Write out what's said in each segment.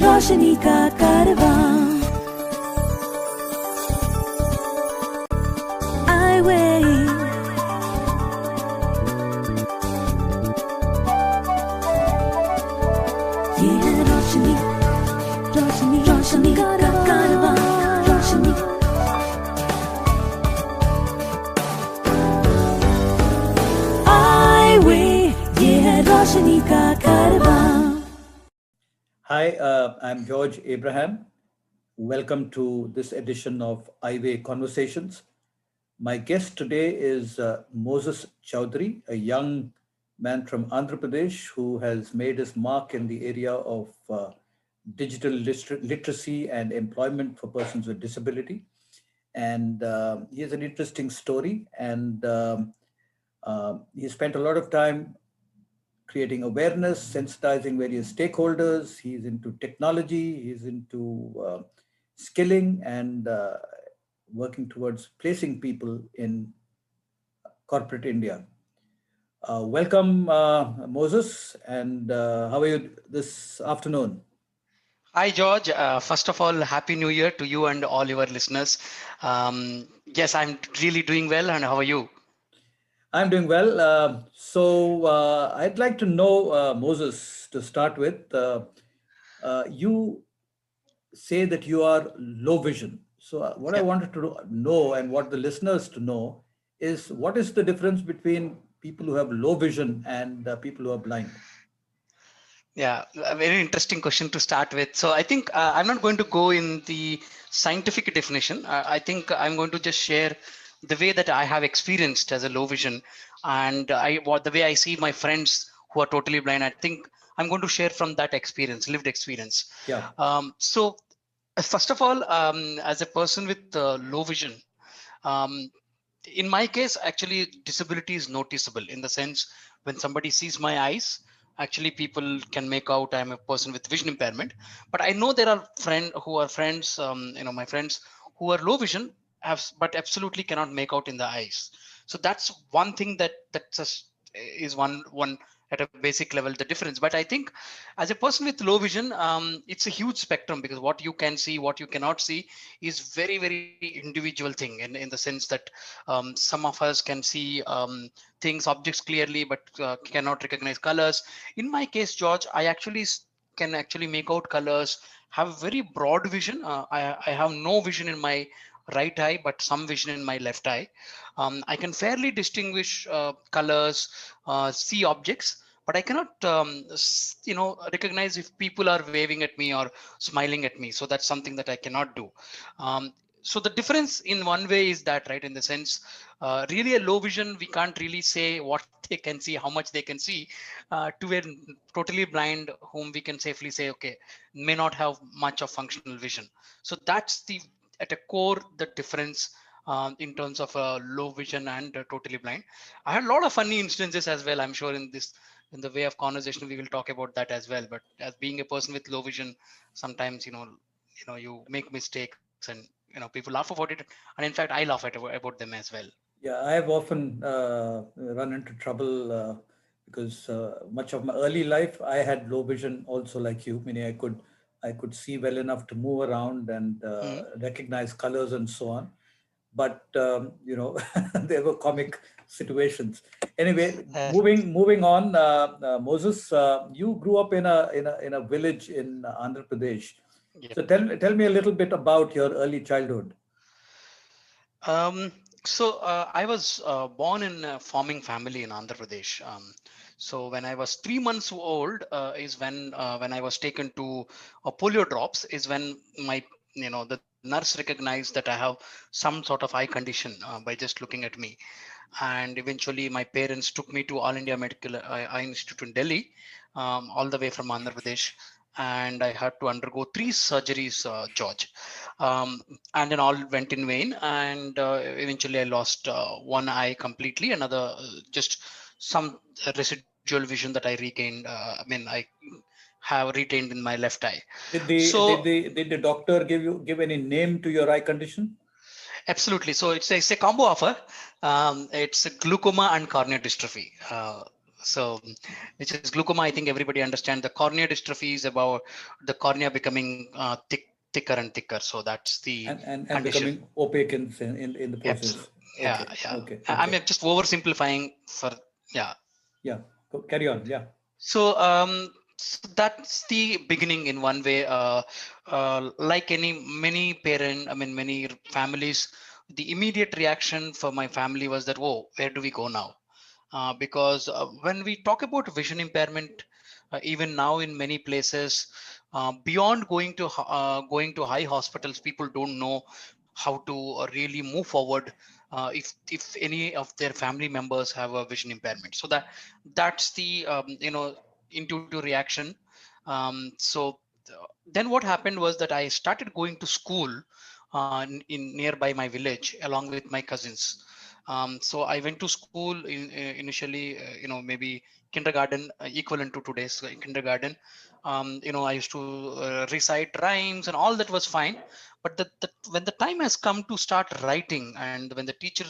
रोशनी का कारवां Eyeway ये है रोशनी रोशनी रोशनी का कारवां रोशनी Eyeway ये है रोशनी का कारवां. Hi, I'm George Abraham. Welcome to this edition of Eyeway Conversations. My guest today is Moses Chowdhari, a young man from Andhra Pradesh who has made his mark in the area of digital literacy and employment for persons with disability. And he has an interesting story, and he spent a lot of time creating awareness, sensitizing various stakeholders. He's into technology, he's into skilling and working towards placing people in corporate India. Welcome, Moses, and how are you this afternoon? Hi, George. First of all, Happy New Year to you and all your listeners. Yes, I'm really doing well, and how are you? I'm doing well. So I'd like to know, Moses, to start with, you say that you are low vision. So what I Yeah. wanted to know and what the listeners to know is what is the difference between people who have low vision and people who are blind? Yeah, a very interesting question to start with. So I think I'm not going to go in the scientific definition. I think I'm going to just share the way that I have experienced as a low vision, and the way I see my friends who are totally blind. I think I'm going to share from that experience, lived experience. Yeah. So first of all, as a person with low vision, um, in my case, actually, disability is noticeable in the sense when somebody sees my eyes, actually people can make out I'm a person with vision impairment. But I know there are friends, my friends who are low vision but absolutely cannot make out in the eyes. So that's one thing that just is one at a basic level the difference. But I think as a person with low vision, it's a huge spectrum, because what you can see, what you cannot see is very individual thing, in the sense that some of us can see things, objects clearly, but cannot recognize colors. In my case, George, I actually can actually make out colors, have very broad vision. I have no vision in my right eye, but some vision in my left eye. I can fairly distinguish colors, see objects, but I cannot, recognize if people are waving at me or smiling at me. So that's something that I cannot do. So the difference in one way is that, right, in the sense, really a low vision, we can't really say what they can see, how much they can see, to a totally blind whom we can safely say, okay, may not have much of functional vision. So that's at a core, the difference in terms of low vision and totally blind. I had a lot of funny instances as well. I'm sure in the way of conversation, we will talk about that as well. But as being a person with low vision, sometimes, you make mistakes, and people laugh about it, and in fact I laugh about them as well. Yeah, I have often run into trouble because much of my early life I had low vision also, like you, meaning I could see well enough to move around and Mhm. recognize colors and so on. But there were comic situations. Anyway, Uh, moving on, Moses, you grew up in a village in Andhra Pradesh. yeah. So tell me a little bit about your early childhood. Um, so I was born in a farming family in Andhra Pradesh. So when I was 3 months old, is when I was taken to polio drops. Is when my the nurse recognized that I have some sort of eye condition by just looking at me, and eventually my parents took me to All India Medical Eye Institute in Delhi, all the way from Andhra Pradesh, and I had to undergo 3 surgeries, George, and then all went in vain, and eventually I lost one eye completely, another just some residual vision that I regained. I have retained in my left eye. Did So the did the did the doctor give any name to your eye condition? absolutely. So it's a combo offer. It's a glaucoma and corneal dystrophy. So, which is glaucoma. I think everybody understands. The cornea dystrophy is about the cornea becoming thicker and thicker. So that's the And condition. becoming opaque in the process. Absolutely. Yeah, Okay, yeah. okay, I'm okay. just oversimplifying for, yeah. Yeah, carry on. Yeah. So that's the beginning in one way. Like many parent, I mean, many families, the immediate reaction for my family was that, whoa, where do we go now? Because when we talk about vision impairment, even now in many places, beyond going to high hospitals, people don't know how to really move forward if any of their family members have a vision impairment. So that's the intuitive reaction. Then what happened was that I started going to school in nearby my village along with my cousins. So I went to school initially, maybe kindergarten, equivalent to today's kindergarten. I used to recite rhymes and all that was fine. But when the time has come to start writing, and when the teacher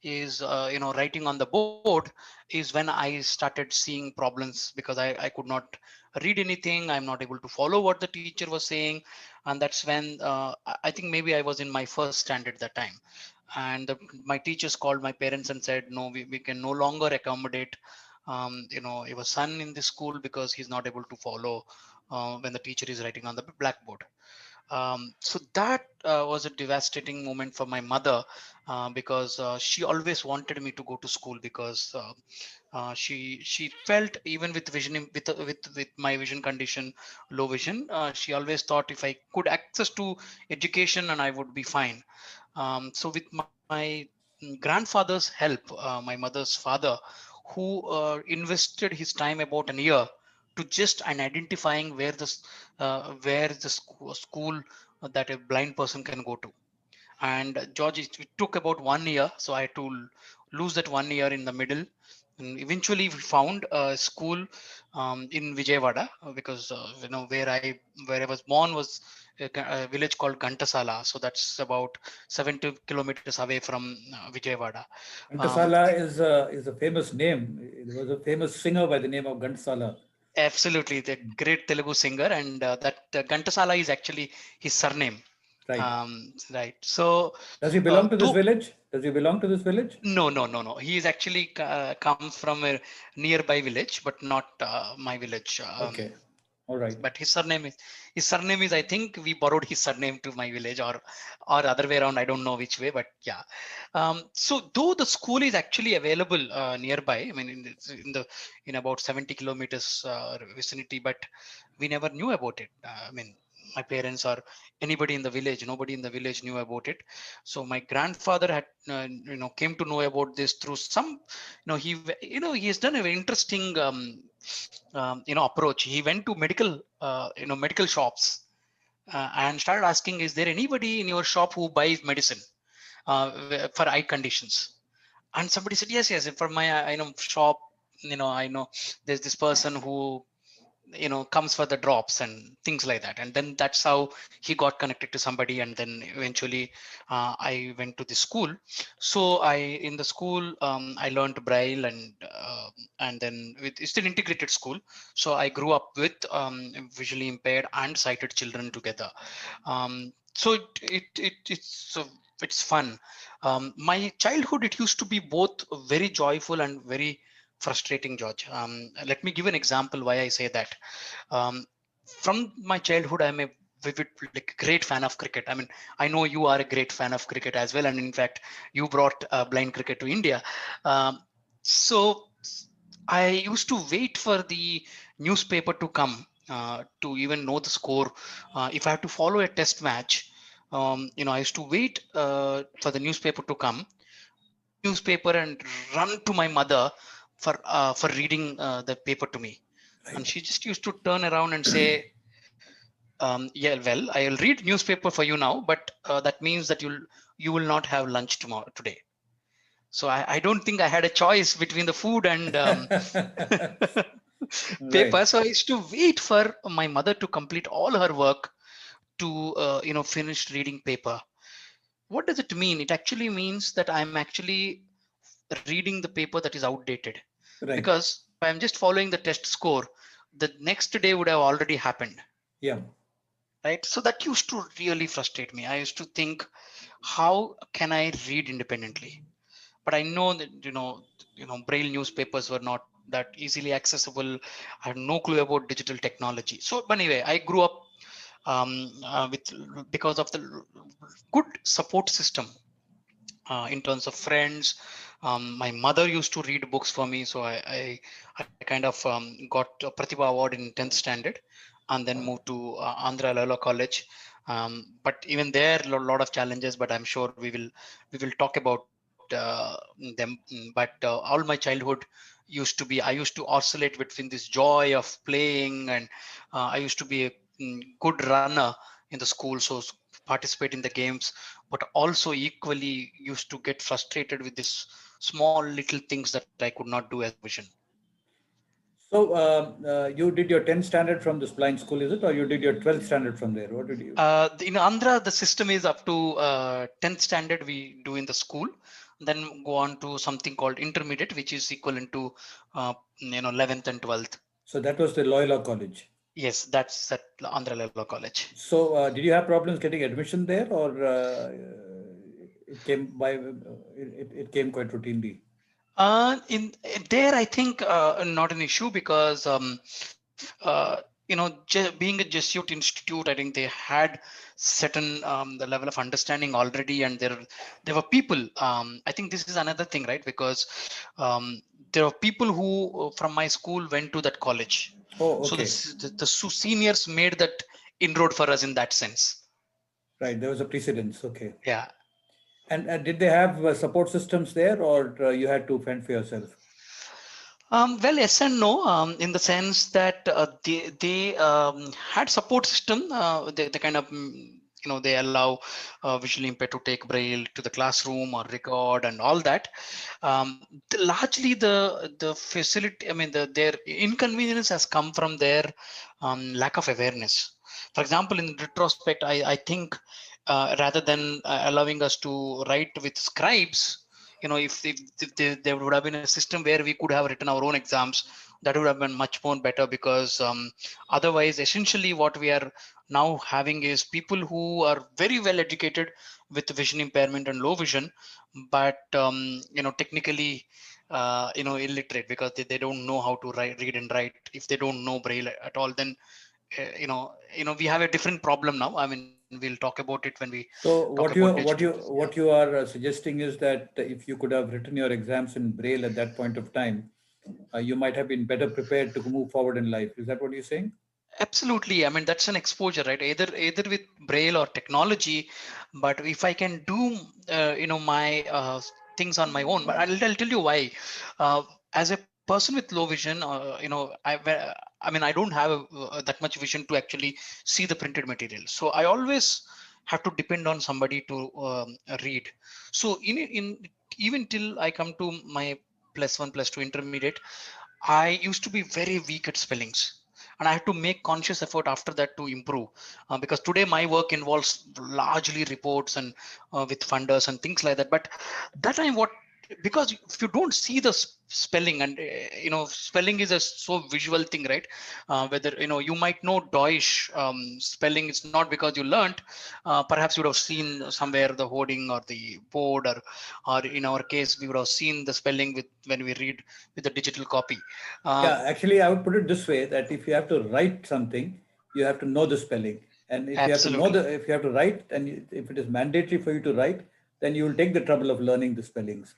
is writing on the board, is when I started seeing problems, because I could not read anything. I'm not able to follow what the teacher was saying. And that's when I think maybe I was in my first standard that time. And my teachers called my parents and said, no, we can no longer accommodate your son in this school, because he's not able to follow when the teacher is writing on the blackboard. So that was a devastating moment for my mother, because she always wanted me to go to school, because she felt, even with with my vision condition, low vision, she always thought if I could access to education and I would be fine. So with my grandfather's help, my mother's father, who invested his time about an year to just and identifying where the school that a blind person can go to. And George, it took about 1 year, so I had to lose that 1 year in the middle. And eventually we found a school in Vijayawada, because where I was born was a village called Gantasala. So that's about 70 kilometers away from Vijayawada. um, Ghantasala is a famous name. There was a famous singer by the name of Ghantasala. Absolutely, the great Telugu singer, and that Gantasala is actually his surname. Right. Right. So, Does he belong to this though village? Does he belong to this village? no, no, no, no, he is actually comes from a nearby village, but not my village. Okay. All right. But his surname is, I think we borrowed his surname to my village, or other way around. I don't know which way, but yeah. So though the school is actually available nearby, I mean in about 70 kilometers vicinity, but we never knew about it. I mean, my parents or anybody in the village, nobody in the village knew about it. So my grandfather had came to know about this through some, he has done a very interesting approach. He went to medical shops, and started asking, is there anybody in your shop who buys medicine for eye conditions? And somebody said, yes, yes, for my shop, I know there's this person who comes for the drops and things like that. And then that's how he got connected to somebody, and then eventually I went to the school. So in the school, I learned braille, and then it's still integrated school. So I grew up with visually impaired and sighted children together. So it's fun. My childhood, it used to be both very joyful and very frustrating, George. Let me give an example why I say that. Um, from my childhood, I'm a vivid, like, great fan of cricket. I mean, I know you are a great fan of cricket as well, and in fact, you brought blind cricket to India. So I used to wait for the newspaper to come to even know the score. If I have to follow a test match, I used to wait for the newspaper to come, pick up the newspaper, and run to my mother for reading the paper to me. And Right. she just used to turn around and say, yeah, well, I'll read newspaper for you now, but that means that you will not have lunch tomorrow today. So I don't think I had a choice between the food and Right. paper. So I used to wait for my mother to complete all her work to finish reading paper. What does it mean? It actually means that I'm actually reading the paper that is outdated, Right. because I'm just following the test score, the next day would have already happened. Yeah. Right. So that used to really frustrate me. I used to think, how can I read independently? But I know that, Braille newspapers were not that easily accessible. I had no clue about digital technology. So but anyway, I grew up with, because of the good support system in terms of friends. My mother used to read books for me, so I kind of got a Pratibha Award in 10th standard, and then moved to Andhra College. But even there, a lot of challenges. But I'm sure we will talk about them. But all my childhood I used to oscillate between this joy of playing, and I used to be a good runner in the school, so participate in the games, but also equally used to get frustrated with this small little things that I could not do as low vision. So you did your 10th standard from this blind school, is it? Or you did your 12th standard from there? What did you? In Andhra, the system is up to 10th standard we do in the school, then go on to something called intermediate, which is equivalent to 11th and 12th. So that was the Loyola College. Yes, that's at Andhra College. So did you have problems getting admission there, or it came by it came quite routinely? In there, I think not an issue, because being a Jesuit institute, I think they had certain the level of understanding already, and there were people. I think this is another thing, right? Because there are people who from my school went to that college, Oh, so okay. the seniors made that inroad for us in that sense. Right. There was a precedence. Okay. Yeah. And did they have support systems there, or you had to fend for yourself? Well, yes and no, in the sense that they had support system. They kind of they allow visually impaired to take braille to the classroom or record and all that. Largely the facility, I mean their inconvenience has come from their lack of awareness. For example, in retrospect, I think rather than allowing us to write with scribes, if there would have been a system where we could have written our own exams, that would have been much more better, because otherwise essentially what we are now having is people who are very well educated with vision impairment and low vision, but technically illiterate, because they don't know how to read and write. If they don't know braille at all, then we have a different problem now. I mean, we'll talk about it when we talk So about digital tools. Yeah. what you are suggesting is that if you could have written your exams in Braille at that point of time, you might have been better prepared to move forward in life. Is that what you're saying? Absolutely. I mean, that's an exposure, right? Either with braille or technology. But if I can do my things on my own, but I'll tell you why. As a person with low vision, I mean, I don't have that much vision to actually see the printed material, so I always have to depend on somebody to read. So in even till I come to my +1 +2 intermediate, I used to be very weak at spellings, and I had to make conscious effort after that to improve. Because today my work involves largely reports and with funders and things like that. But that time, what, because if you don't see the spelling, and spelling is a so visual thing, right? Whether you might know Deutsch spelling, it's not because you learned. Perhaps you would have seen somewhere the hoarding or the board, or in our case, we would have seen the spelling with when we read with the digital copy. Uh, Yeah, actually, I would put it this way, that if you have to write something, you have to know the spelling. And if you have to know Absolutely. if you have to write, and if it is mandatory for you to write, then you will take the trouble of learning the spellings.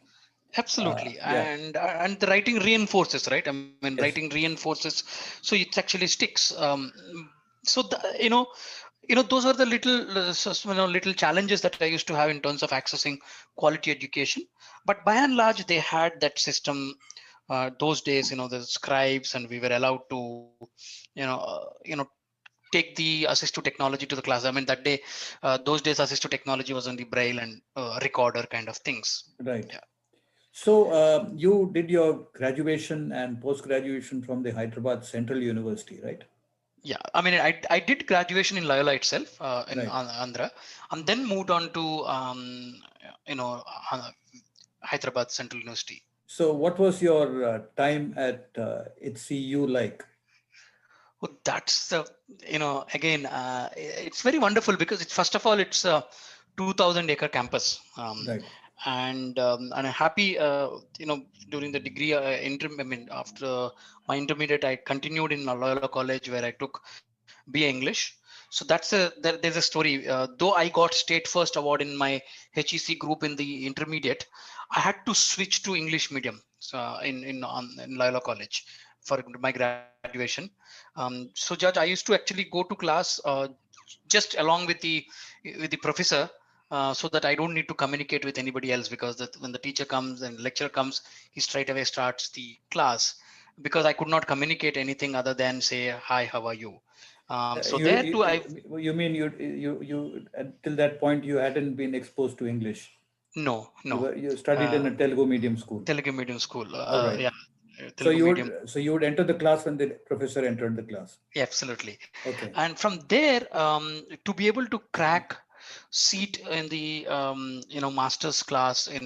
Absolutely, Yeah. and the writing reinforces, right? I mean, writing Yes. reinforces, so it actually sticks. So those are the little challenges that I used to have in terms of accessing quality education. But by and large, they had that system those days. The scribes, and we were allowed to, take the assistive technology to the class. I mean, that day, those days, assistive technology was only braille and recorder kind of things. Right. Yeah. So you did your graduation and post graduation from the Hyderabad Central University, right? Yeah, I mean, I did graduation in Loyola itself, in Right. Andhra, and then moved on to you know uh, Hyderabad Central University. So, what was your time at HCU like? Oh, that's again, it's very wonderful because it's first of all it's a 2,000-acre campus, Right. and I'm happy. During the degree, I mean, after my intermediate, I continued in Loyola College where I took BA English. So there's a story. Though I got state first award in my HEC group in the intermediate, I had to switch to English medium. So in Loyola College for my graduation. So Judge, I used to actually go to class just along with the professor. So that I don't need to communicate with anybody else, because when the teacher comes and lecturer comes, he straight away starts the class, because I could not communicate anything other than say, hi, how are you? So there too, I You mean you until that point you hadn't been exposed to English. no, no. You studied in a Telugu medium school. Telugu medium school. All right. Yeah, So Telugu medium. you would enter the class when the professor entered the class. Yeah, absolutely. Okay. And from there, to be able to crack seat in the master's class in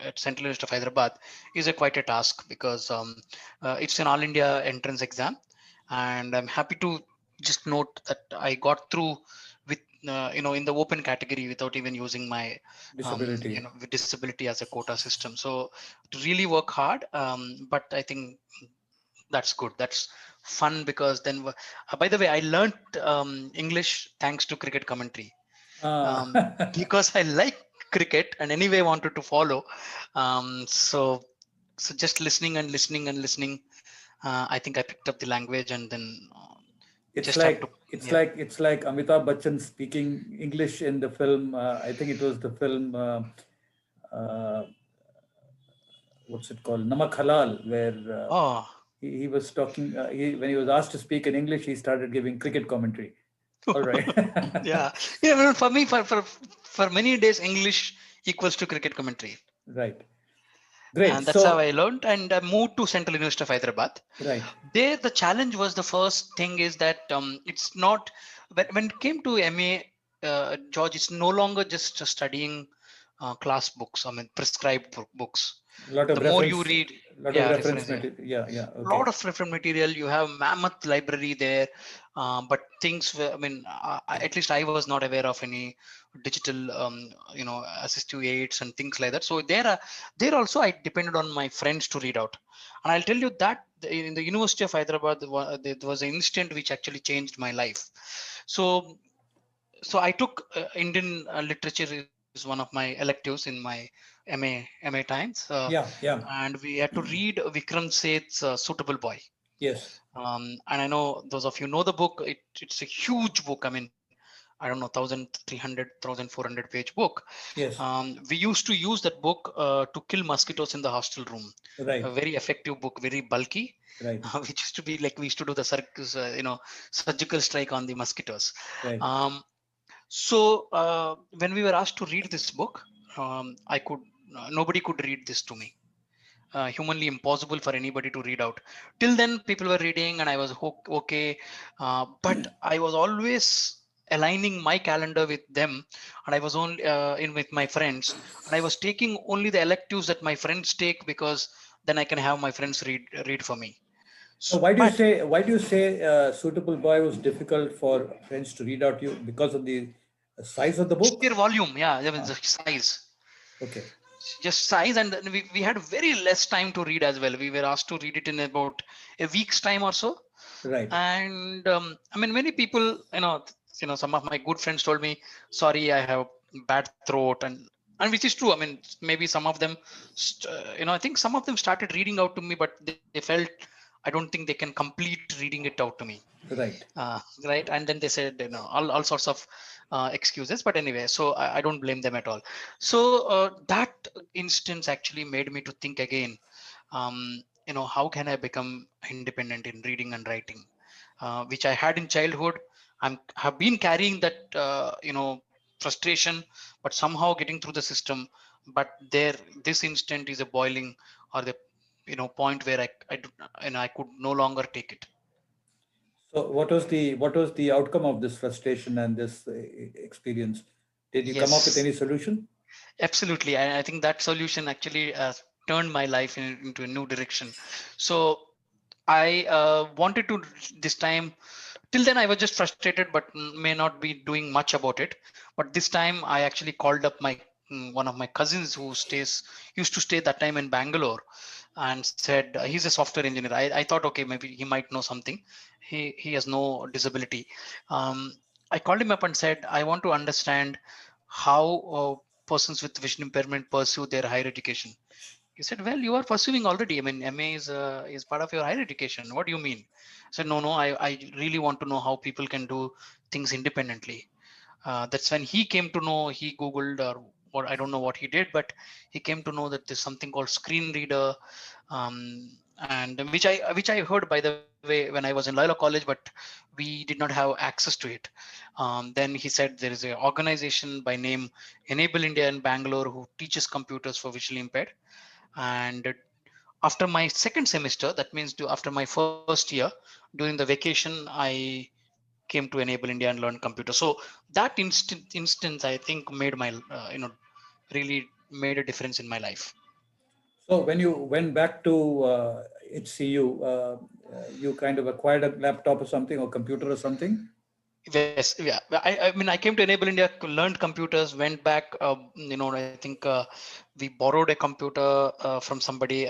at Central University of Hyderabad is a quite a task, because it's an all India entrance exam, and I'm happy to just note that I got through with in the open category without even using my Disability. with disability as a quota system. So to really work hard, but I think that's good. That's fun, because then by the way, I learned English thanks to cricket commentary, Ah. um, because I like cricket and anyway wanted to follow. So just listening and listening and listening, I think I picked up the language, and then It's just had to. like Yeah. it's like Amitabh Bachchan speaking English in the film. I think it was the film. Uh, what's it called? Namak Halal, where Oh. he was talking. When he was asked to speak in English, he started giving cricket commentary. All right. Yeah. Yeah. Well, for me, for many days, English equals to cricket commentary. Right. Great. And that's how So I learned, and I moved to Central University of Hyderabad. right. There, the challenge was, the first thing is that it's not, when it came to MA, George, it's no longer just studying class books, I mean, prescribed books. A lot of The more you reference. read, Lot of yeah, reference reference, yeah, material. Yeah. Yeah. lot Okay. of reference material. You have mammoth library there, but things were, I mean, at least I was not aware of any digital assistive aids and things like that. So there also I depended on my friends to read out. And I'll tell you that in the University of Hyderabad, there was an instant which actually changed my life. So so I took Indian literature is one of my electives in my MA times, Yeah. Yeah. and we had to read Vikram Seth's Suitable Boy. Yes. And I know those of you know the book. It's a huge book. I mean, I don't know, 1,300, 1,400 page book. Yes. We used to use that book to kill mosquitoes in the hostel room. Right. A very effective book, very bulky. Right. Which used to be like, we used to do the circus, surgical strike on the mosquitoes. Right. So when we were asked to read this book, I could nobody could read this to me. Humanly impossible for anybody to read out. Till then, people were reading, and I was okay, but I was always aligning my calendar with them, and I was only in with my friends, and I was taking only the electives that my friends take, because then I can have my friends read for me. So But why do you say Suitable Boy was difficult for friends to read out you because of the size of the book? sheer volume, yeah, there was Ah, the size. okay. Just size, and then we had very less time to read as well. We were asked to read it in about a week's time or so. Right. And I mean, many people, some of my good friends told me, sorry, I have bad throat, and which is true. I mean, maybe some of them, I think some of them started reading out to me, but they felt, I don't think they can complete reading it out to me. Right. Right. And then they said, all sorts of excuses, but anyway, so I don't blame them at all. So that instance actually made me to think again, how can I become independent in reading and writing, which I had in childhood. Have been carrying that frustration, but somehow getting through the system. But this instant is a boiling, or the point where I could no longer take it. So what was the outcome of this frustration and this experience? Did you come up with Yes, any solution? absolutely. I think that solution actually turned my life into a new direction. So I wanted to this time. Till then, I was just frustrated, but may not be doing much about it. But this time, I actually called up my one of my cousins who used to stay that time in Bangalore, and said he's a software engineer. I thought, okay, maybe he might know something. He has no disability. Um, I called him up and said, I want to understand how persons with vision impairment pursue their higher education. He said, well, you are pursuing already. I mean, MA is part of your higher education. What do you mean? I said, no, I really want to know how people can do things independently. That's when he came to know, he Googled or what, I don't know what he did, but he came to know that there's something called screen reader, and which I heard, by the way, when I was in Loyola College, but we did not have access to it. Then he said there is an organization by name Enable India in Bangalore who teaches computers for visually impaired. And after my second semester, that means after my first year, during the vacation, I came to Enable India and learned computer. So that instance, I think, made my really made a difference in my life. So when you went back to HCU, you kind of acquired a laptop or something or computer or something? Yes, yeah. I mean, I came to Enable India, learned computers, went back. I think we borrowed a computer from somebody,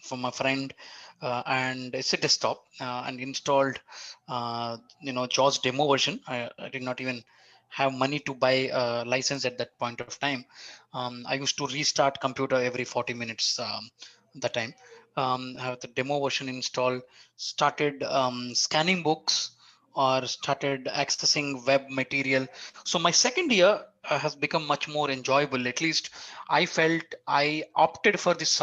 from a friend, and it's a desktop, and installed, JAWS demo version. I did not even have money to buy a license at that point of time. I used to restart computer every 40 minutes. That time, have the demo version installed, started scanning books or started accessing web material. So my second year has become much more enjoyable. At least I felt I opted for this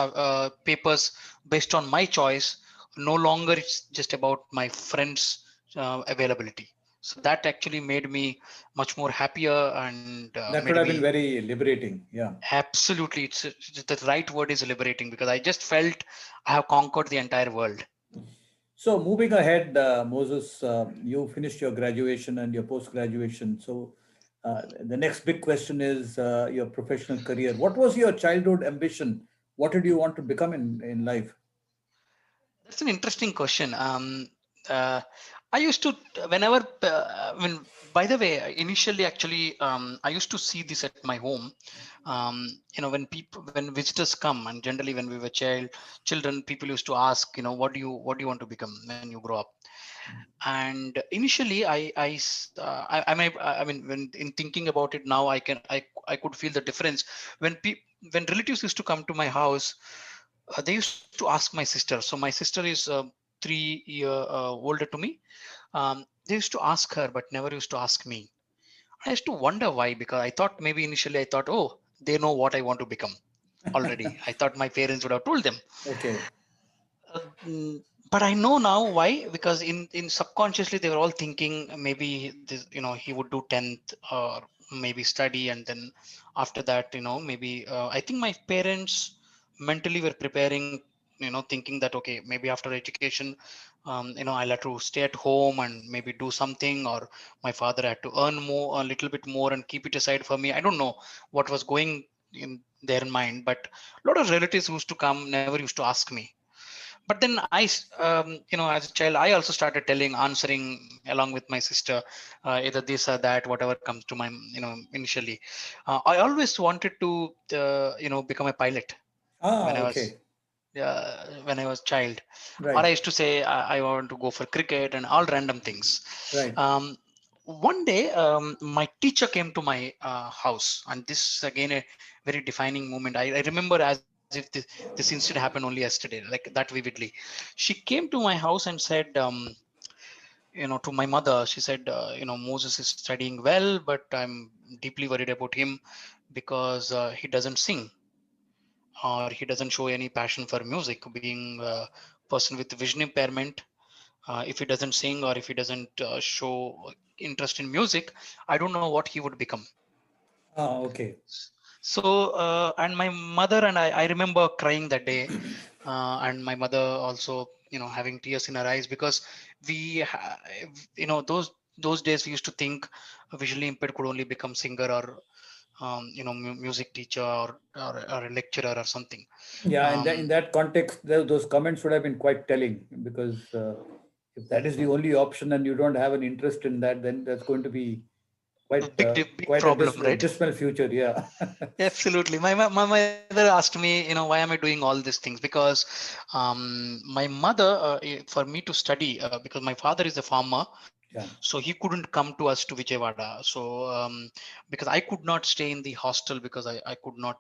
papers based on my choice. No longer it's just about my friends' availability. So that actually made me much more happier and That would made have been me very liberating. Yeah. absolutely. It's the right word is liberating, because I just felt I have conquered the entire world. So moving ahead, Moses, you finished your graduation and your post-graduation. So the next big question is your professional career. What was your childhood ambition? What did you want to become in life? That's an interesting question. Uh, I used to, whenever, by the way, initially, actually, I used to see this at my home. When visitors come, and generally when we were children, people used to ask, what do you want to become when you grow up? And initially, I mean, when in thinking about it now, I could feel the difference when relatives used to come to my house. They used to ask my sister. So my sister is 3 year older to me. They used to ask her, but never used to ask me. I used to wonder why, because I thought maybe initially I thought, oh, they know what I want to become already. I thought my parents would have told them. Okay. Uh, mm, but I know now why, because in subconsciously they were all thinking maybe this, he would do 10th or maybe study, and then after that, maybe I think my parents mentally were preparing, thinking that okay, maybe after education, I'll have to stay at home and maybe do something, or my father had to earn more, a little bit more, and keep it aside for me. I don't know what was going in their mind, but a lot of relatives used to come, never used to ask me. But then as a child, I also started answering along with my sister, either this or that, whatever comes to my, initially. I always wanted to become a pilot Ah, when I was okay. child. Or Right. I used to say I want to go for cricket and all random things. Right. um, One day, my teacher came to my house, and this is again a very defining moment. I remember as if this incident happened only yesterday, like that vividly. She came to my house and said, to my mother, she said, Moses is studying well, but I'm deeply worried about him because he doesn't sing, or he doesn't show any passion for music. Being a person with vision impairment, if he doesn't sing, or if he doesn't show interest in music, I don't know what he would become. Ah, okay. So, and my mother and I remember crying that day, and my mother also, having tears in her eyes, because those days we used to think a visually impaired could only become singer, or music teacher or a lecturer or something. Yeah, in um, that context, those comments would have been quite telling because if that is the only option and you don't have an interest in that, then that's going to be a quite big quite a problem, right? dismal future. Yeah. Absolutely. My mother asked me, why am I doing all these things? Because my mother, for me to study, because my father is a farmer, Yeah. so he couldn't come to us to Vijayawada. So because I could not stay in the hostel because I could not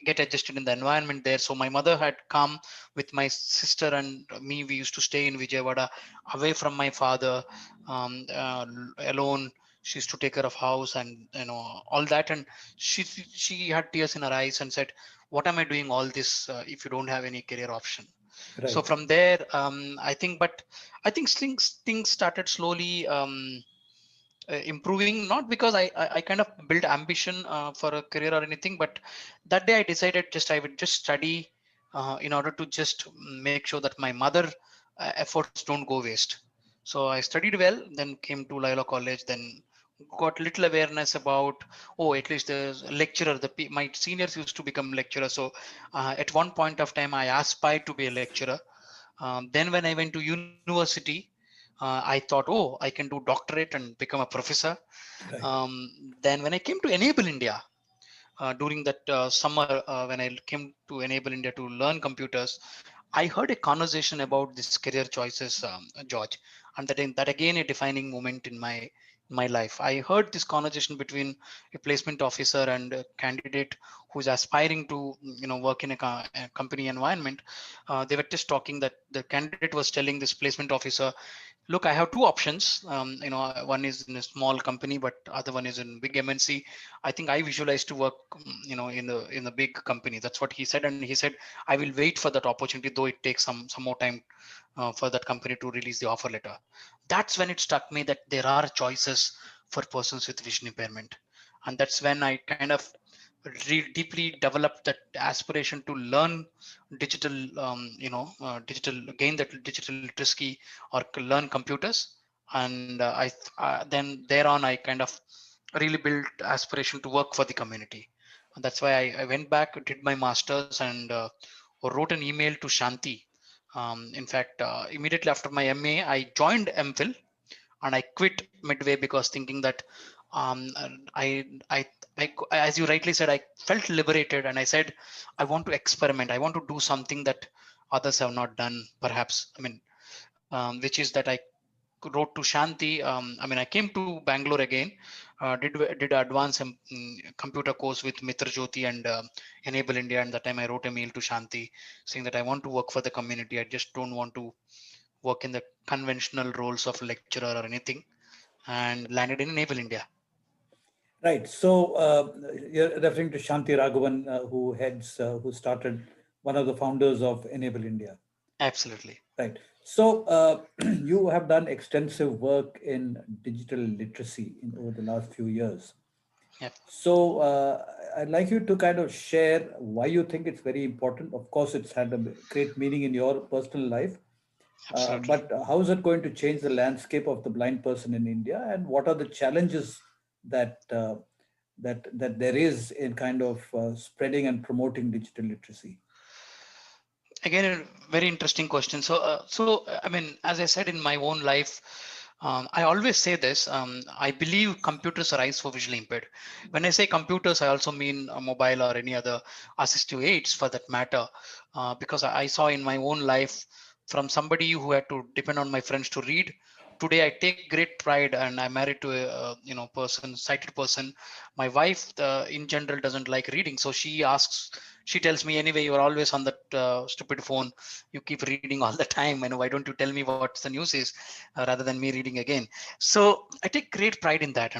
get adjusted in the environment there. So my mother had come with my sister and me. We used to stay in Vijayawada, away from my father, alone. She used to take care of house and all that. And she had tears in her eyes and said, "What am I doing all this if you don't have any career option?" So Right. from there, I think things started slowly improving, not because I kind of built ambition for a career or anything, but that day I decided just I would just study in order to just make sure that my mother efforts don't go waste. So I studied well, then came to Loyola College, then got little awareness about, oh, at least there's a lecturer. My seniors used to become lecturer. So at one point of time I aspired to be a lecturer. Then when I went to university, I thought, oh, I can do doctorate and become a professor. Right. Then when I came to Enable India, during that summer, when I came to Enable India to learn computers, I heard a conversation about this career choices, George, and that again a defining moment in my life. I heard this conversation between a placement officer and a candidate who's aspiring to work in a company environment. They were just talking that the candidate was telling this placement officer, look, I have two options. One is in a small company, but other one is in big MNC. I think I visualize to work, in the big company. That's what he said. And he said, I will wait for that opportunity, though it takes some more time for that company to release the offer letter. That's when it struck me that there are choices for persons with vision impairment. And that's when I kind of deeply developed that aspiration to learn digital, gain that digital literacy or learn computers. And then thereon I kind of really built aspiration to work for the community. And that's why I went back, did my masters, and wrote an email to Shanti. In fact, immediately after my MA, I joined MPhil, and I quit midway because thinking that um, I, I, as you rightly said, I felt liberated, and I said, I want to experiment. I want to do something that others have not done, perhaps. I mean, which is that I wrote to Shanti. I came to Bangalore again, did advanced computer course with Mitra Jyoti and Enable India. And that time I wrote a mail to Shanti saying that I want to work for the community. I just don't want to work in the conventional roles of lecturer or anything, and landed in Enable India. Right. So you're referring to Shanti Raghavan, who started one of the founders of Enable India. Absolutely. Right. So you have done extensive work in digital literacy over the last few years. Yep. So I'd like you to kind of share why you think it's very important. Of course, it's had a great meaning in your personal life, Absolutely. but how is it going to change the landscape of the blind person in India, and what are the challenges that that there is in kind of spreading and promoting digital literacy? Again, a very interesting question. So as I said, in my own life, I always say this. I believe computers are eyes for visually impaired. When I say computers, I also mean a mobile or any other assistive aids for that matter, because I saw in my own life, from somebody who had to depend on my friends to read. Today, I take great pride, and I'm married to a person, sighted person. My wife, in general, doesn't like reading, so she tells me, anyway, you're always on that stupid phone. You keep reading all the time. Why don't you tell me what the news is, rather than me reading again? So I take great pride in that.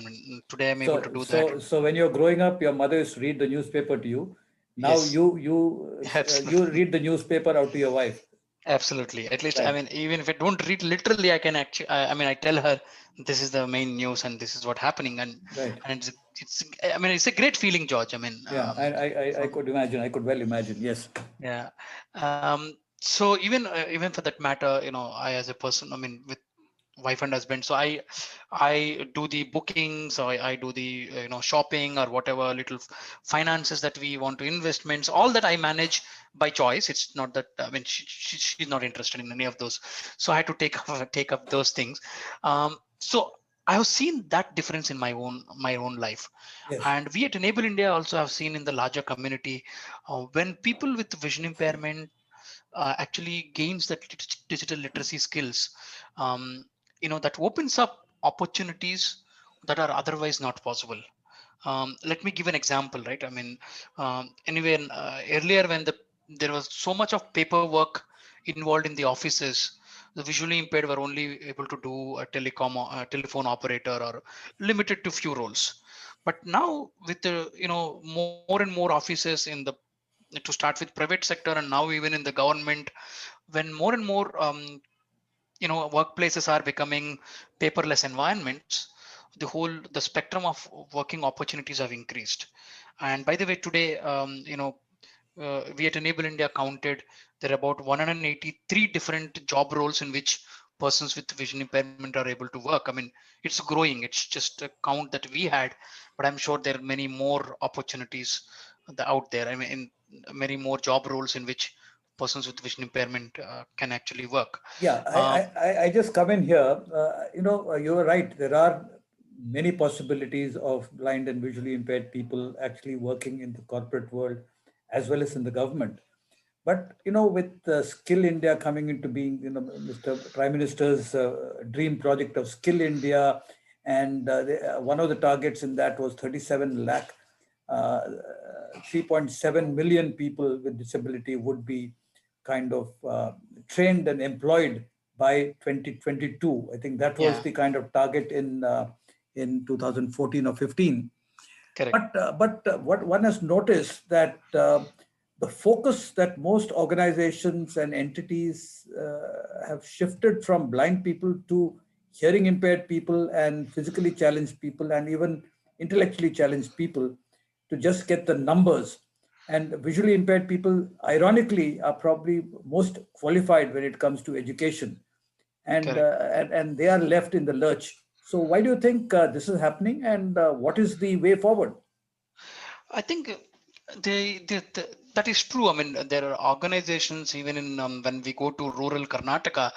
Today I'm able to So, do that. so when you're growing up, your mother used to read the newspaper to you. Now Yes, you absolutely. read the newspaper out to your wife, Absolutely. At least, right? even if I don't read literally, I can actually, I tell her this is the main news and this is what happening. Right. And it's a great feeling, George. Yeah, I From, could imagine. I could well imagine. Yes. yeah. So even for that matter, I as a person, with wife and husband. So I do the bookings, so I do the shopping or whatever little finances that we want to investments. All that I manage by choice. It's not that I mean she's not interested in any of those. So I had to take up those things. So I have seen that difference in my own life. Yes. And we at Enable India also have seen in the larger community, when people with vision impairment actually gains that digital literacy skills, um, that opens up opportunities that are otherwise not possible. Let me give an example, right? I mean, anyway, earlier when there was so much of paperwork involved in the offices, the visually impaired were only able to do a telephone operator or limited to few roles. But now with the more and more offices in the to start with private sector and now even in the government, when more and more workplaces are becoming paperless environments, the spectrum of working opportunities have increased. And by the way, today, we at Enable India counted there are about 183 different job roles in which persons with vision impairment are able to work. I mean, it's growing. It's just a count that we had, but I'm sure there are many more opportunities out there. I mean, many more job roles in which persons with vision impairment can actually work. Yeah, Uh, I just come in here. You are right. There are many possibilities of blind and visually impaired people actually working in the corporate world as well as in the government. But with Skill India coming into being, Mr. Prime Minister's dream project of Skill India, and one of the targets in that was 37 lakh, uh, 3.7 million people with disability would be kind of trained and employed by 2022. I think that was yeah, the kind of target in 2014 or 15. correct, But what one has noticed that the focus that most organizations and entities have shifted from blind people to hearing impaired people and physically challenged people and even intellectually challenged people to just get the numbers. And visually impaired people, ironically, are probably most qualified when it comes to education, and correct. and they are left in the lurch. So why do you think this is happening, and what is the way forward? I think that is true. I mean, there are organizations even in when we go to rural Karnataka,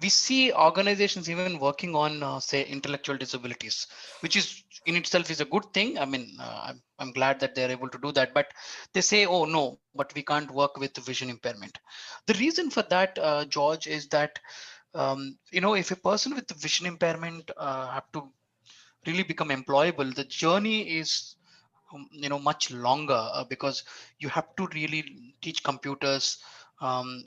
we see organizations even working on say intellectual disabilities, which is in itself is a good thing. I mean, I'm glad that they're able to do that. But they say, oh no, but we can't work with vision impairment. The reason for that, George, is that if a person with vision impairment have to really become employable, the journey is much longer, because you have to really teach computers, and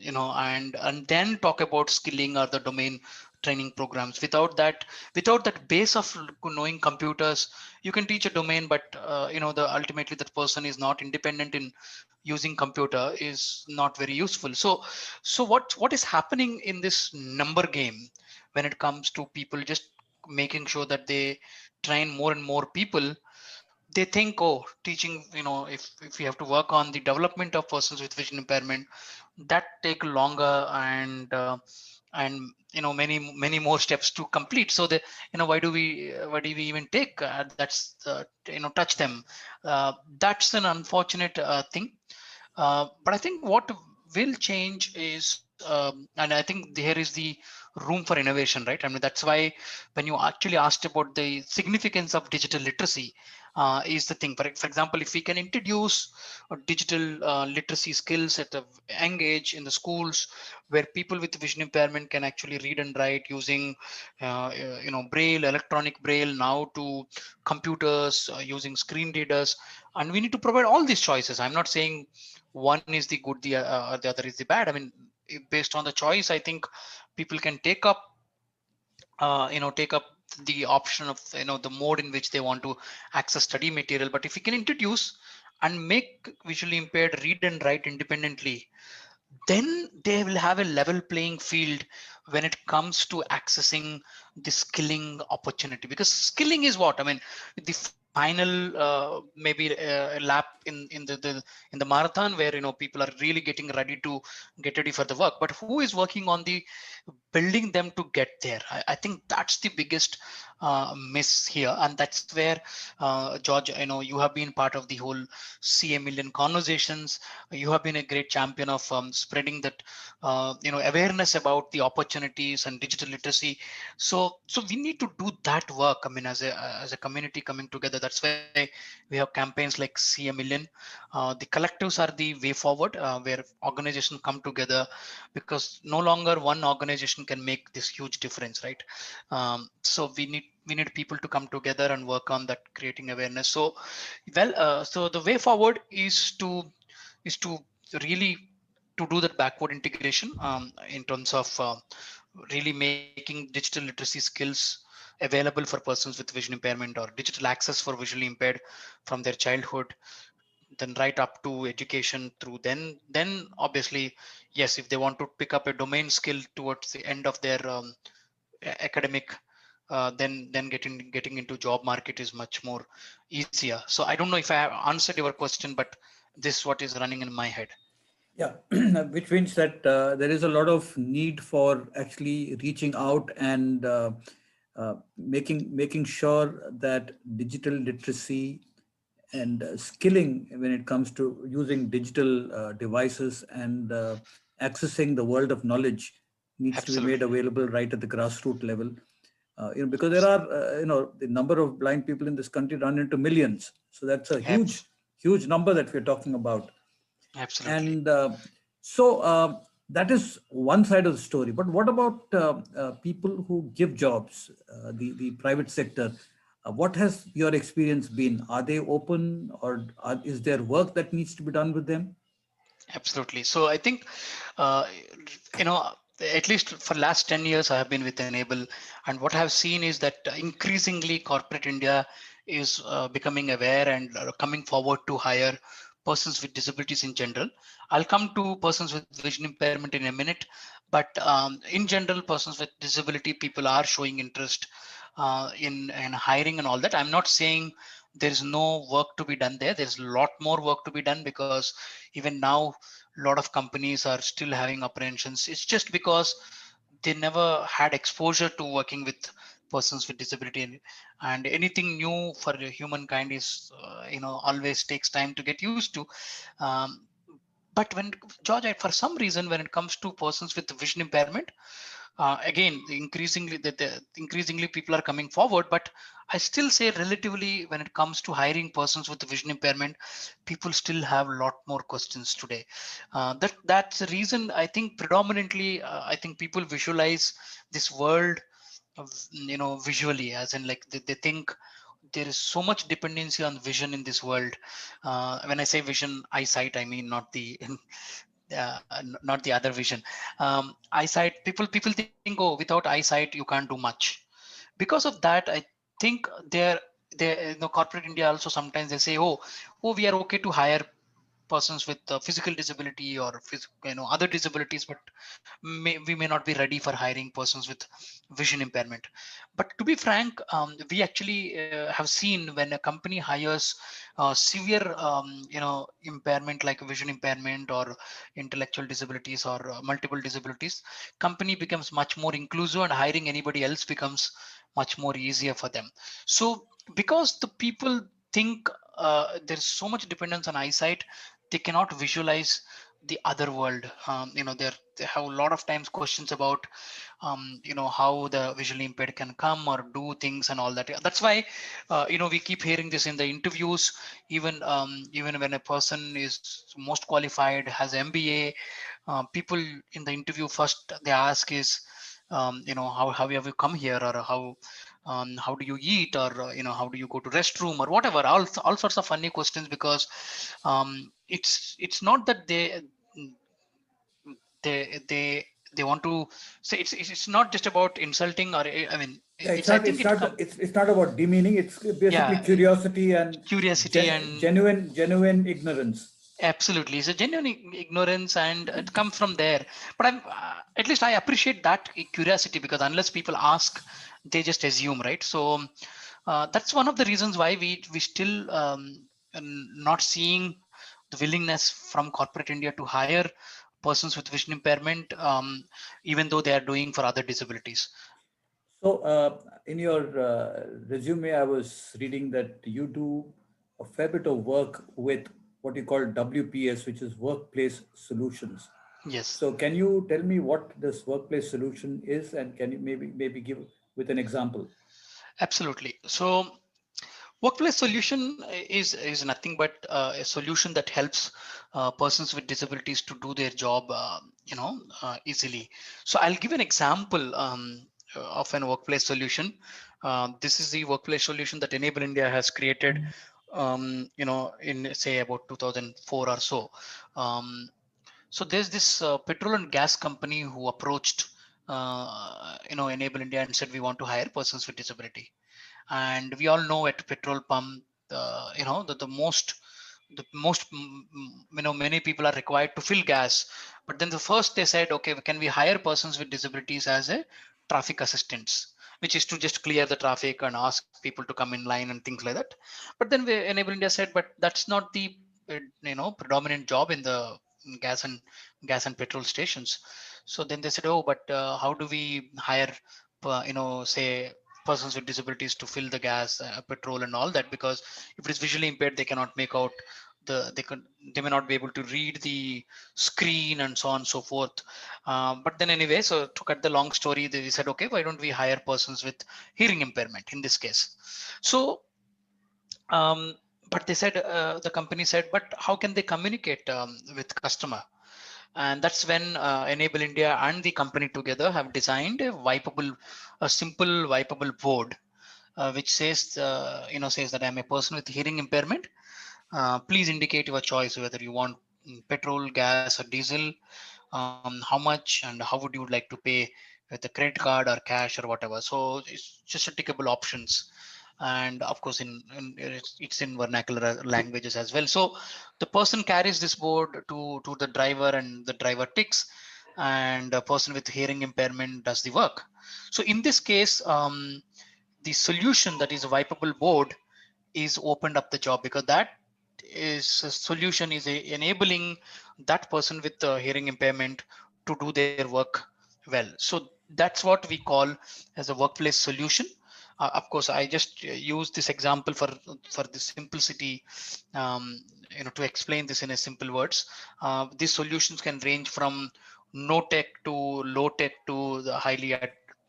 then talk about skilling or the domain training programs. Without that base of knowing computers, you can teach a domain, but the ultimately that person is not independent in using computer is not very useful. So what is happening in this number game when it comes to people just making sure that they train more and more people? They think, oh, teaching, if we have to work on the development of persons with vision impairment, that take longer, and many more steps to complete. So the why do we even take touch them? That's an unfortunate thing. But I think what will change is, and I think there is the room for innovation, right? I mean, that's why when you actually asked about the significance of digital literacy, is the thing. For example, if we can introduce digital literacy skills at a young age in the schools, where people with vision impairment can actually read and write using, braille, electronic braille, now to computers using screen readers, and we need to provide all these choices. I'm not saying one is the good, or the other is the bad. I mean, based on the choice, I think people can take up the option of the mode in which they want to access study material. But if we can introduce and make visually impaired read and write independently, then they will have a level playing field when it comes to accessing the skilling opportunity. Because skilling is what I mean, the final maybe lap in the marathon, where people are really getting ready to get ready for the work, but who is working on the building them to get there? I think that's the biggest miss here, and that's where George, you have been part of the whole CA Million conversations. You have been a great champion of spreading that awareness about the opportunities and digital literacy. So we need to do that work. I mean, as a community coming together. That's why we have campaigns like CA Million. The collectives are the way forward, where organizations come together, because no longer one organization can make this huge difference, right? So we need people to come together and work on that, creating awareness. So the way forward is to really to do that backward integration, in terms of really making digital literacy skills available for persons with vision impairment, or digital access for visually impaired from their childhood, then right up to education through, then obviously, yes, if they want to pick up a domain skill towards the end of their academic, then getting into job market is much more easier. So I don't know if I have answered your question, but this is what is running in my head. Yeah, which means that there is a lot of need for actually reaching out and making sure that digital literacy and skilling when it comes to using digital devices and accessing the world of knowledge needs to be made Absolutely. available right at the grassroots level. Because there are, the number of blind people in this country run into millions. So that's a Abs- huge number that we're talking about. Absolutely. And so that is one side of the story. But what about people who give jobs, the private sector? What has your experience been? Are they open, or is there work that needs to be done with them? Absolutely. So I think, uh, you know, at least for last 10 years, I have been with Enable. And what I have seen is that increasingly corporate India is becoming aware and coming forward to hire persons with disabilities in general. I'll come to persons with vision impairment in a minute, but in general, persons with disability, people are showing interest in hiring and all that. I'm not saying there is no work to be done there. There's a lot more work to be done, because even now a lot of companies are still having apprehensions. It's just because they never had exposure to working with persons with disability, and anything new for humankind is always takes time to get used to. um, but when George, for some reason, when it comes to persons with vision impairment, again, increasingly people are coming forward, but I still say relatively, when it comes to hiring persons with vision impairment, people still have a lot more questions today. That's the reason I think predominantly, I think people visualize this world of, visually, as in like they think there is so much dependency on vision in this world. When I say vision, eyesight, I mean not the not the other vision. Eyesight, people think, oh, without eyesight you can't do much. Because of that, I think they corporate India also sometimes they say, oh, we are okay to hire persons with physical disability or other disabilities, but we may not be ready for hiring persons with vision impairment. But to be frank, we actually have seen when a company hires severe impairment like vision impairment or intellectual disabilities or multiple disabilities, company becomes much more inclusive, and hiring anybody else becomes much more easier for them. So because the people think there's so much dependence on eyesight, they cannot visualize the other world. They have a lot of times questions about how the visually impaired can come or do things and all that. That's why we keep hearing this in the interviews. Even when a person is most qualified, has MBA, people in the interview first they ask is, how have you come here, or how do you eat, or how do you go to restroom, or whatever, all sorts of funny questions, because it's not that they want to say, it's not just about insulting, or I mean, Yeah, it's I think it's not about demeaning. It's basically yeah, curiosity and curiosity and genuine ignorance. absolutely, it's a genuine ignorance, and it comes from there. But at least I appreciate that curiosity, because unless people ask, they just assume, right? So That's one of the reasons why we still not seeing the willingness from corporate India to hire persons with vision impairment, even though they are doing for other disabilities. So, in your resume, I was reading that you do a fair bit of work with what you call WPS, which is Workplace Solutions. Yes, So, can you tell me what this workplace solution is, and can you maybe give with an example? absolutely. So workplace solution is nothing but a solution that helps persons with disabilities to do their job, easily. So I'll give an example of an workplace solution. This is the workplace solution that Enable India has created, in say about 2004 or so. Um, so there's this petrol and gas company who approached, Enable India and said we want to hire persons with disability. And we all know at petrol pump, the most many people are required to fill gas. But then the first they said, okay, can we hire persons with disabilities as a traffic assistants, which is to just clear the traffic and ask people to come in line and things like that. But then Enable India said, but that's not the predominant job in the gas and petrol stations. So then they said, oh, but how do we hire say persons with disabilities to fill the gas, petrol and all that? Because if it is visually impaired, they cannot make out they may not be able to read the screen and so on and so forth. But then anyway, so to cut the long story, they said, okay, why don't we hire persons with hearing impairment in this case? So but they said, the company said, but how can they communicate with customer? And that's when Enable India and the company together have designed a simple wipeable board, which says that I'm a person with hearing impairment. Please indicate your choice whether you want petrol, gas, or diesel, how much, and how would you like to pay, with a credit card or cash or whatever. So it's just a tickable options. And of course, it's in vernacular languages as well. So the person carries this board to the driver, and the driver ticks, and a person with hearing impairment does the work. So in this case, the solution, that is a wipeable board, is opened up the job, because that is a solution is enabling that person with hearing impairment to do their work well. So that's what we call as a workplace solution. Of course, I just use this example for the simplicity, um, to explain this in a simple words. These solutions can range from no tech to low tech to the highly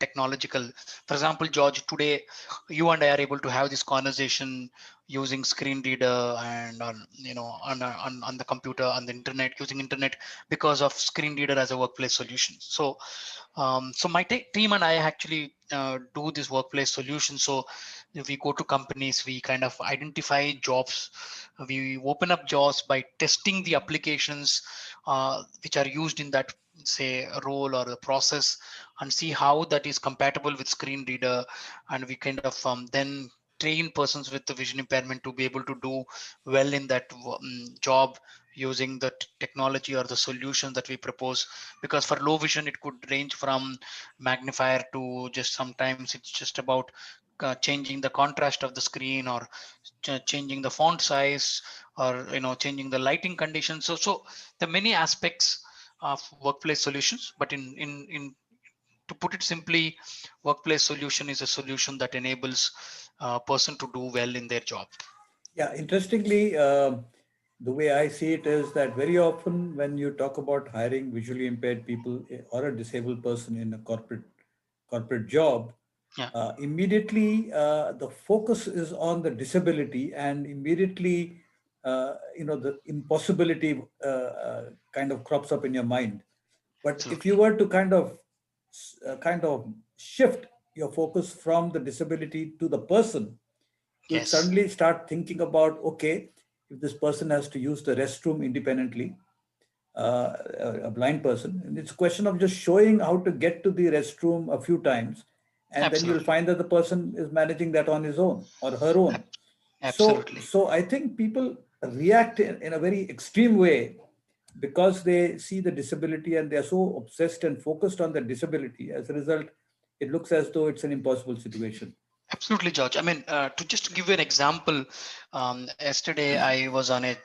technological. For example, George, today you and I are able to have this conversation using screen reader and on the computer, on the internet, using internet, because of screen reader as a workplace solution. So my team and I actually do this workplace solution. So we go to companies, we kind of identify jobs, we open up jobs by testing the applications which are used in that, say, a role or a process, and see how that is compatible with screen reader. And we kind of then train persons with the vision impairment to be able to do well in that job, using the technology or the solution that we propose. Because for low vision, it could range from magnifier to just sometimes it's just about changing the contrast of the screen, or changing the font size, or changing the lighting conditions. So the many aspects of workplace solutions. But in to put it simply, workplace solution is a solution that enables a person to do well in their job. Yeah, interestingly, the way I see it is that very often when you talk about hiring visually impaired people or a disabled person in a corporate job, Yeah, immediately the focus is on the disability, and immediately the impossibility kind of crops up in your mind. But if you absolutely. were to kind of shift your focus from the disability to the person, you'd Yes, suddenly start thinking about, okay, if this person has to use the restroom independently, a blind person, and it's a question of just showing how to get to the restroom a few times, and then you'll absolutely. find that the person is managing that on his own or her own. Ab- so Absolutely. so I think people react in a very extreme way because they see the disability and they're so obsessed and focused on the disability. As a result, it looks as though it's an impossible situation. Absolutely, George. I mean, to just give you an example, yesterday I was on a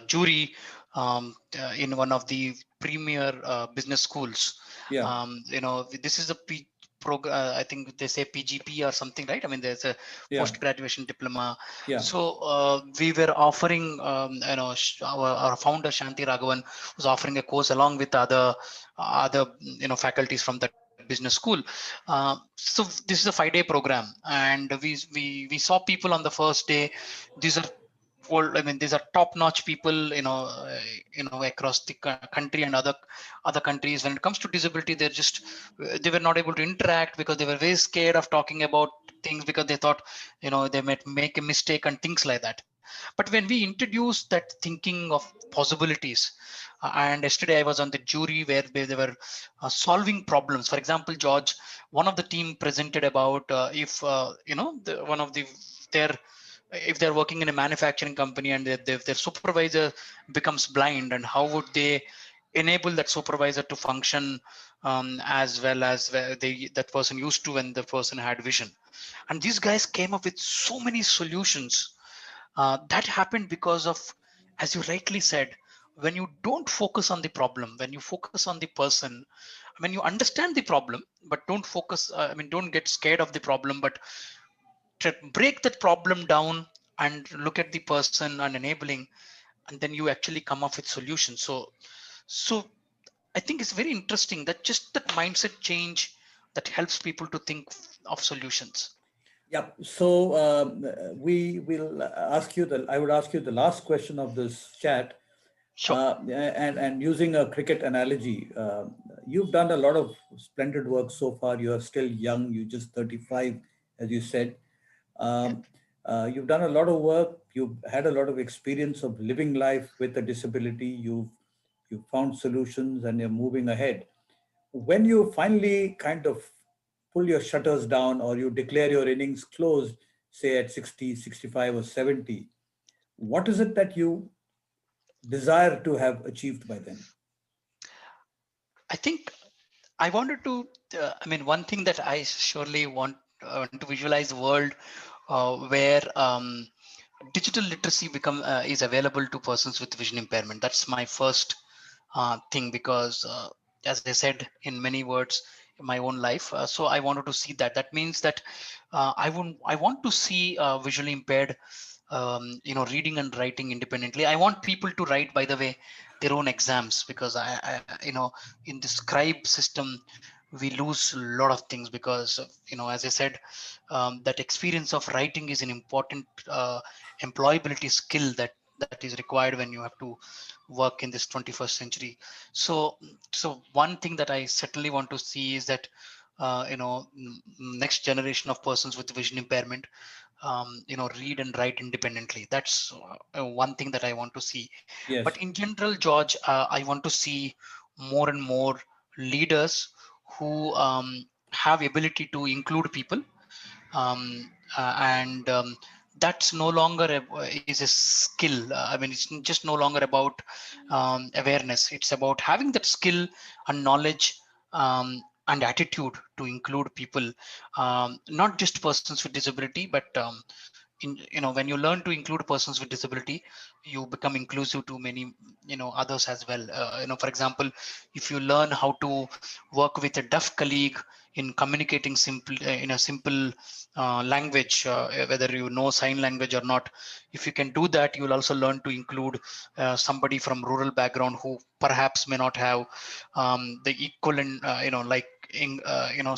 jury in one of the premier business schools. Yeah, This is a I think they say PGP or something, right? I mean, there's a yeah, post-graduation diploma. yeah, So we were offering, our founder Shanti Raghavan was offering a course along with other faculties from that business school. So this is a 5-day program, and we saw people on the first day. These are these are top-notch people, across the country and other countries. When it comes to disability, they were not able to interact because they were very scared of talking about things, because they thought, they might make a mistake and things like that. But when we introduced that thinking of possibilities, and yesterday I was on the jury where they were solving problems. For example, George, one of the team presented about if one of their if they're working in a manufacturing company and their supervisor becomes blind, and how would they enable that supervisor to function as well as that person used to when the person had vision. And these guys came up with so many solutions. That happened because of, as you rightly said, when you don't focus on the problem, when you focus on the person, when you understand the problem, but don't focus, don't get scared of the problem, but to break that problem down and look at the person and enabling, and then you actually come up with solutions. So I think it's very interesting that just that mindset change that helps people to think of solutions. yeah. So we will ask you I would ask you the last question of this chat. Sure. And using a cricket analogy, you've done a lot of splendid work so far. You are still young. You're just 35, as you said. Yeah. You've done a lot of work. You've had a lot of experience of living life with a disability. You've found solutions and you're moving ahead. When you finally kind of pull your shutters down or you declare your innings closed, say at 60, 65, or 70, what is it that you desire to have achieved by then? I think I wanted to, one thing that I surely want to visualize a world where digital literacy is available to persons with vision impairment. That's my first thing, because as I said in many words in my own life, so I wanted to see that. That means that I want to see visually impaired, reading and writing independently. I want people to write, by the way, their own exams, because in the scribe system we lose a lot of things, because as I said, that experience of writing is an important employability skill that is required when you have to work in this 21st century. So one thing that I certainly want to see is that next generation of persons with vision impairment read and write independently. That's one thing that I want to see. But Yes. in general, George, I want to see more and more leaders who have ability to include people, and that's no longer is a skill. It's just no longer about awareness. It's about having that skill and knowledge, and attitude to include people, not just persons with disability, but when you learn to include persons with disability, you become inclusive to many others as well. For example, if you learn how to work with a deaf colleague in communicating simple in a simple language, whether you know sign language or not, if you can do that, you will also learn to include somebody from rural background who perhaps may not have the equivalent,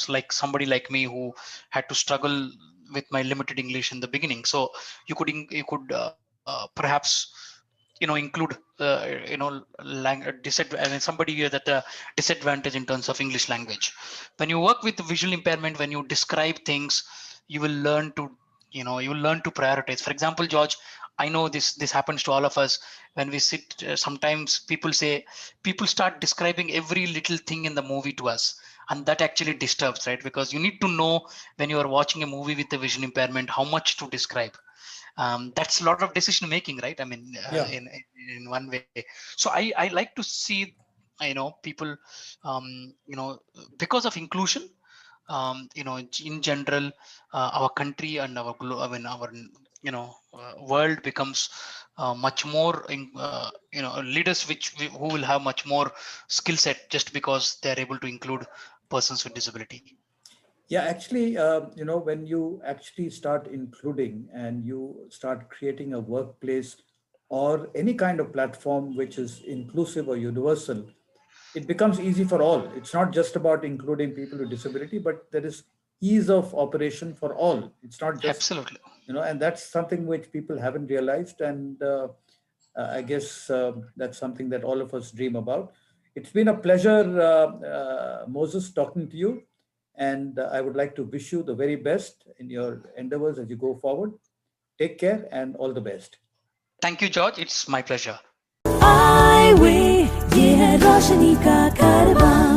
like somebody like me who had to struggle with my limited English in the beginning. So you could perhaps include somebody that disadvantage in terms of English language. When you work with visual impairment, when you describe things, you will learn to prioritize. For example, George, I know this happens to all of us. When we sit, sometimes people start describing every little thing in the movie to us, and that actually disturbs, right? Because you need to know, when you are watching a movie with a vision impairment, how much to describe. That's a lot of decision making, right? Yeah. In one way. So I like to see people, because of inclusion, in general, our country and our world becomes much more leaders who will have much more skill set just because they are able to include persons with disability. Yeah, actually, when you actually start including and you start creating a workplace or any kind of platform which is inclusive or universal, it becomes easy for all. It's not just about including people with disability, but there is ease of operation for all. It's not just, Absolutely. and that's something which people haven't realized. And I guess that's something that all of us dream about. It's been a pleasure, Moses, talking to you. And I would like to wish you the very best in your endeavors as you go forward. Take care and all the best. Thank you, George. It's my pleasure. Eyeway, ये है रोशनी का कारवां।